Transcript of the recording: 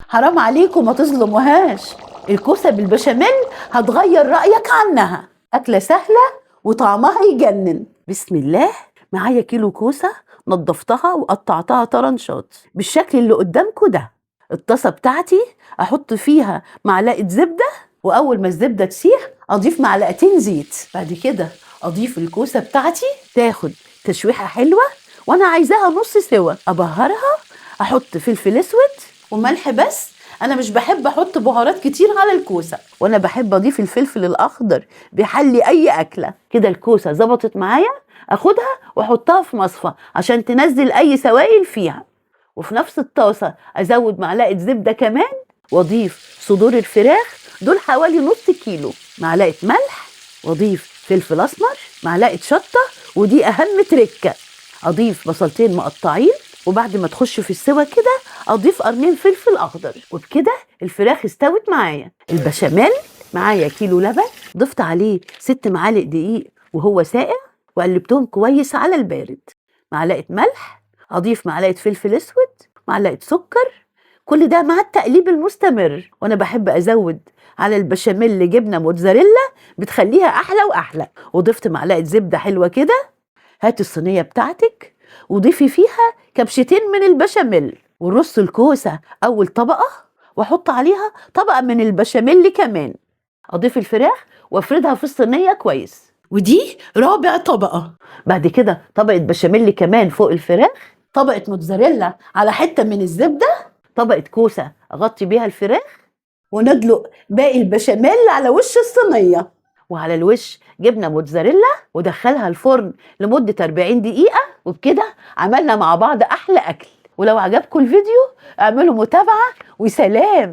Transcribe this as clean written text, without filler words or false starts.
حرام عليكم ما تظلموهاش. الكوسة بالبشاميل هتغير رأيك عنها. أكلة سهلة وطعمها يجنن. بسم الله. معايا كيلو كوسة نضفتها وقطعتها طرنشات بالشكل اللي قدامكم ده. الطاسة بتاعتي أحط فيها معلقة زبدة، وأول ما الزبدة تسيح أضيف معلقتين زيت. بعد كده أضيف الكوسة بتاعتي تاخد تشويحة حلوة، وأنا عايزاها نص سوا. أبهرها، أحط فلفل أسود وملح بس. انا مش بحب احط بهارات كتير على الكوسه، وانا بحب اضيف الفلفل الاخضر بيحلي اي اكله. كده الكوسه ظبطت معايا، اخدها واحطها في مصفى عشان تنزل اي سوائل فيها. وفي نفس الطاسه ازود معلقه زبده كمان، واضيف صدور الفراخ دول حوالي نص كيلو، معلقه ملح، واضيف فلفل اسمر، معلقه شطه، ودي اهم تركه. اضيف بصلتين مقطعين، وبعد ما تخش في السوا كده اضيف قرنين فلفل اخضر. وبكده الفراخ استوت معايا. البشاميل معايا كيلو لبن، ضفت عليه 6 معالق دقيق وهو ساقع، وقلبتهم كويس على البارد. معلقه ملح، اضيف معلقه فلفل اسود، معلقه سكر، كل ده مع التقليب المستمر. وانا بحب ازود على البشاميل جبنه موتزاريلا بتخليها احلى واحلى. وضفت معلقه زبده حلوه كده. هاتي الصينيه بتاعتك وضيفي فيها كبشتين من البشاميل، ورص الكوسه اول طبقه، واحط عليها طبقه من البشاميل كمان. اضيف الفراخ وافردها في الصينيه كويس، ودي رابع طبقه. بعد كده طبقه بشاميل كمان فوق الفراخ، طبقه موتزاريلا على حته من الزبده، طبقه كوسه اغطي بيها الفراخ، وندلق باقي البشاميل على وش الصينيه، وعلى الوش جبنه موتزاريلا، ودخلها الفرن لمده 40 دقيقه. وبكده عملنا مع بعض احلى اكل. ولو عجبكم الفيديو اعملوا متابعه وسلام.